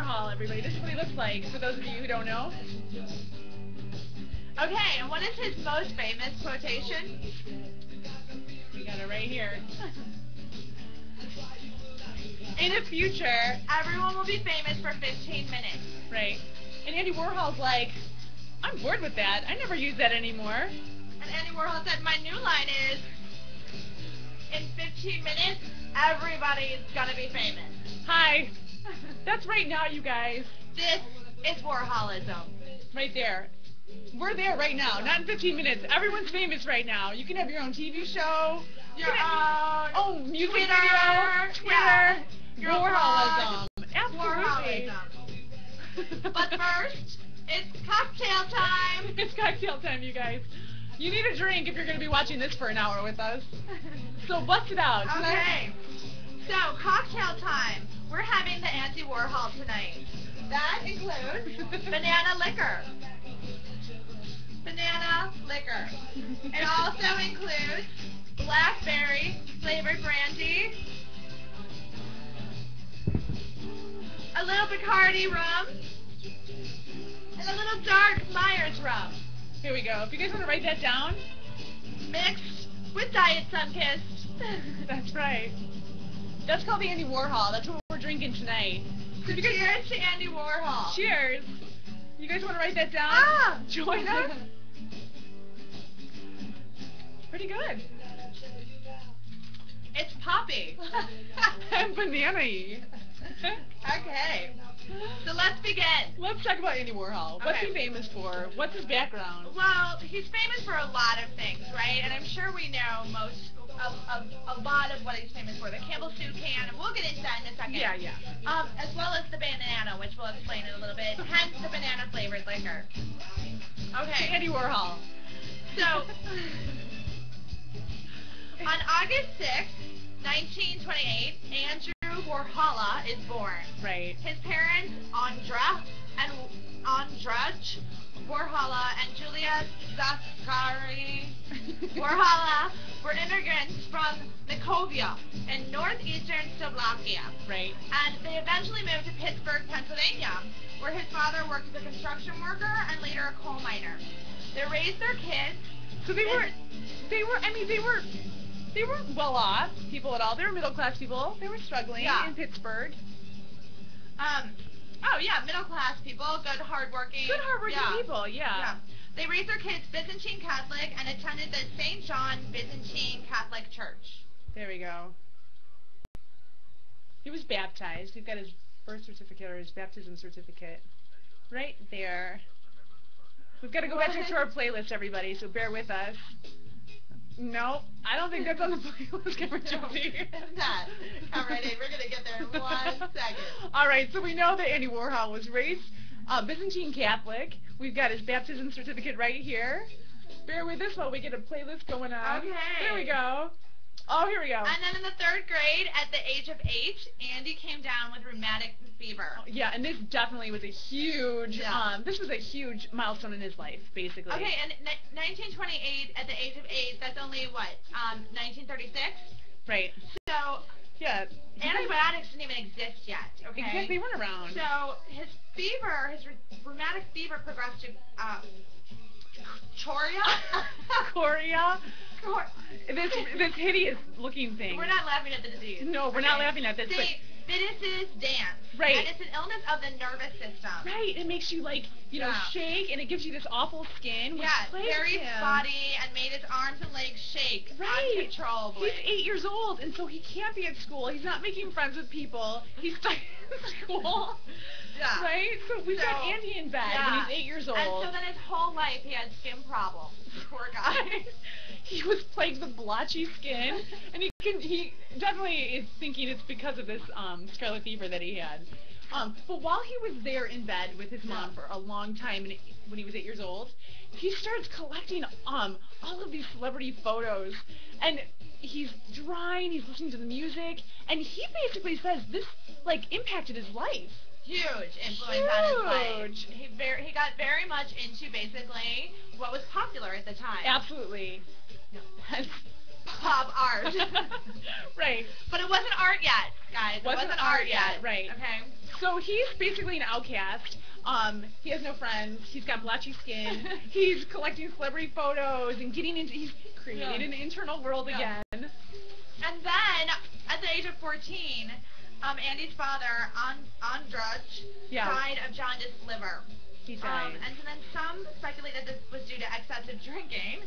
Warhol, everybody. This is what he looks like, for those of you who don't know. Okay, and what is his most famous quotation? We got it right here. In the future, everyone will be famous for 15 minutes. Right. And Andy Warhol's like, I'm bored with that. I never use that anymore. And Andy Warhol said, my new line is, in 15 minutes, everybody's gonna be famous. Hi. That's right now, you guys. This is Warholism. Right there. We're there right now. Not in 15 minutes. Everyone's famous right now. You can have your own TV show. Your own music Twitter. video. Twitter. Yeah. Warholism. Absolutely. But first, it's cocktail time. It's cocktail time, you guys. You need a drink if you're going to be watching this for an hour with us. So bust it out. Okay. So, cocktail time. We're having the Andy Warhol tonight. That includes banana liquor. Banana liquor. It also includes blackberry flavored brandy, a little Bacardi rum, and a little dark Myers rum. Here we go. If you guys want to write that down. Mixed with Diet Sunkist. That's right. That's called the Andy Warhol. That's what we're drinking tonight. So cheers to Andy Warhol. Cheers. You guys want to write that down? Join us. Pretty good. It's poppy. And banana-y. Okay. So let's begin. Let's talk about Andy Warhol. Okay. What's he famous for? What's his background? Well, he's famous for a lot of things, right? And I'm sure we know a lot of what he's famous for. The Campbell Soup can, and we'll get into that in a second. Yeah. As well as the banana, which we'll explain in a little bit. Hence the banana flavored liquor. Okay. Andy Warhol. So, on August 6th, 1928, Andrew Warhola is born. Right. His parents, Andra Warhola and Julia Zaskari Warhola, were immigrants from Nikovia in northeastern Slovakia. Right. And they eventually moved to Pittsburgh, Pennsylvania, where his father worked as a construction worker and later a coal miner. They raised their kids. So they weren't well off people at all. They were middle class people. They were struggling in Pittsburgh. Oh yeah, middle class people, good hardworking people, yeah. They raised their kids Byzantine Catholic and attended the St. John Byzantine Catholic Church. There we go. He was baptized. He's got his birth certificate or his baptism certificate right there. We've got to go back to our playlist, everybody, so bear with us. No, I don't think that's on the playlist, Cameron Joby. It's not. Come right in. We're going to get there in 1 second. All right, so we know that Andy Warhol was raised Byzantine Catholic. We've got his baptism certificate right here. Bear with us while we get a playlist going on. Okay. There we go. Oh, here we go. And then in the 3rd grade, at the age of 8, Andy came down with rheumatic fever. Yeah, and this definitely was a huge, this was a huge milestone in his life, basically. Okay, and 1928, at the age of 8, that's only, what, 1936? Right. So, yeah. Antibiotics didn't even exist yet, okay? Exactly, they weren't around. So, his fever, his rheumatic fever progressed to, chorea? Chorea? This hideous looking thing. We're not laughing at the disease. No, we're not laughing at this. Fittiss's dance. Right. And it's an illness of the nervous system. Right. It makes you shake, and it gives you this awful skin. Very spotty, and made his arms and legs shake uncontrollably. He's 8 years old, and so he can't be at school. He's not making friends with people. He's stuck in school. Yeah. Right? So we've got Andy in bed when he's 8 years old. And so then his whole life he had skin problems. Poor guy. He was plagued with blotchy skin, and he definitely is thinking it's because of this scarlet fever that he had. But while he was there in bed with his mom for a long time, when he was 8 years old, he starts collecting all of these celebrity photos, and he's drawing, he's listening to the music, and he basically says this impacted his life. Huge influence on his life. He got very much into basically what was popular at the time. Absolutely. Pop art. Right. But it wasn't art yet, guys. It wasn't art yet. Right. Okay. So he's basically an outcast. He has no friends. He's got blotchy skin. He's collecting celebrity photos and getting into. He's creating an internal world again. And then, at the age of 14, Andy's father, Andrzej, died of jaundiced liver. He died. And so then some speculated this was due to excessive drinking.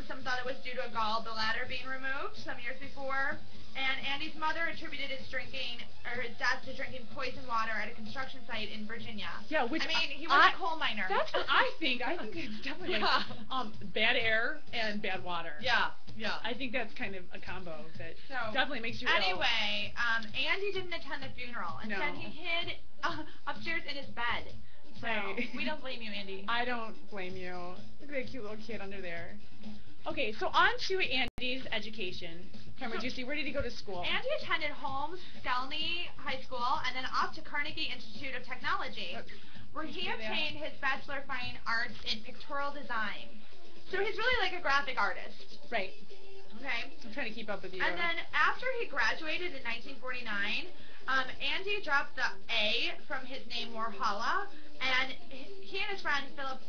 Some thought it was due to a gallbladder being removed some years before. And Andy's mother attributed his death to drinking poison water at a construction site in Virginia. Yeah, which I mean, he was a coal miner. That's what I think. I think it's definitely bad air and bad water. Yeah. I think that's kind of a combo that definitely makes you ill. Anyway, Andy didn't attend the funeral. Instead, he hid upstairs in his bed. So we don't blame you, Andy. I don't blame you. Look at that cute little kid under there. Okay, so on to Andy's education. Cameron, where did he go to school? Andy attended Holmes Skelny High School and then off to Carnegie Institute of Technology, where he obtained his Bachelor of Fine Arts in Pictorial Design. So he's really like a graphic artist. Right. Okay. I'm trying to keep up with you. And then after he graduated in 1949, Andy dropped the A from his name Warhol, and he and his friend Philip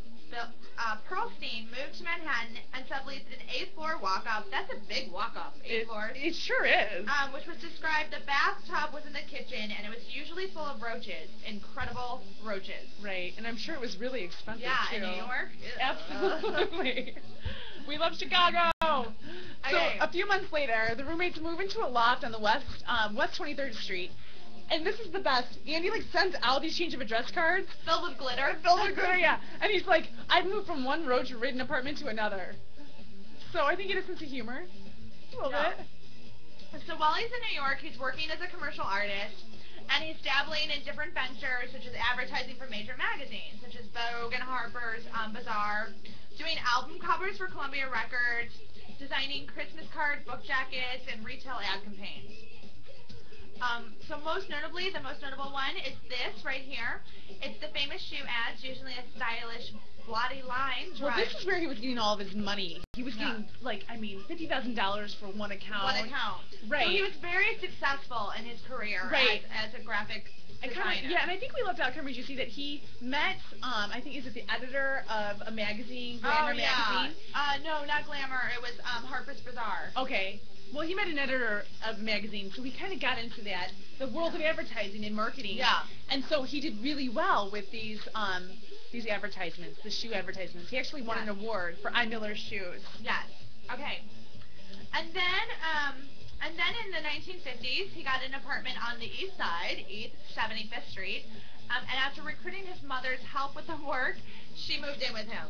Pearlstein moved to Manhattan and subleased an 8th floor walk-up. That's a big walk-up, 8 floors. It sure is. Which was described, the bathtub was in the kitchen, and it was usually full of roaches, incredible roaches. Right, and I'm sure it was really expensive, too. In New York? Absolutely. We love Chicago. Okay. So a few months later, the roommates move into a loft on the West 23rd Street. And this is the best. Andy sends out these change of address cards. Filled with glitter. Yeah. And he's like, I've moved from one roach-ridden apartment to another. So I think he has a sense of humor. A little bit. So while he's in New York, he's working as a commercial artist, and he's dabbling in different ventures, such as advertising for major magazines, such as Vogue and Harper's Bazaar, doing album covers for Columbia Records, designing Christmas cards, book jackets, and retail ad campaigns. So most notably, the most notable one is this right here. It's the famous shoe ads, usually a stylish, bloody line. Well, this is where he was getting all of his money. He was getting, $50,000 for one account. Right. So he was very successful in his career as a graphic designer. And I think we left out, Cameron, you see that he met, I think, is it the editor of a magazine, Glamour magazine? No, not Glamour. It was Harper's Bazaar. Okay. Well, he met an editor of a magazine, so he kind of got into the world of advertising and marketing. Yeah. And so he did really well with these advertisements, the shoe advertisements. He actually won an award for I. Miller's shoes. Yes. Okay. And then in the 1950s, he got an apartment on the East Side, East 75th Street. And after recruiting his mother's help with the work, she moved in with him.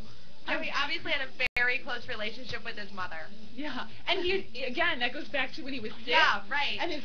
So he obviously had a very close relationship with his mother. Yeah. And he, again, that goes back to when he was sick. Yeah, right. And his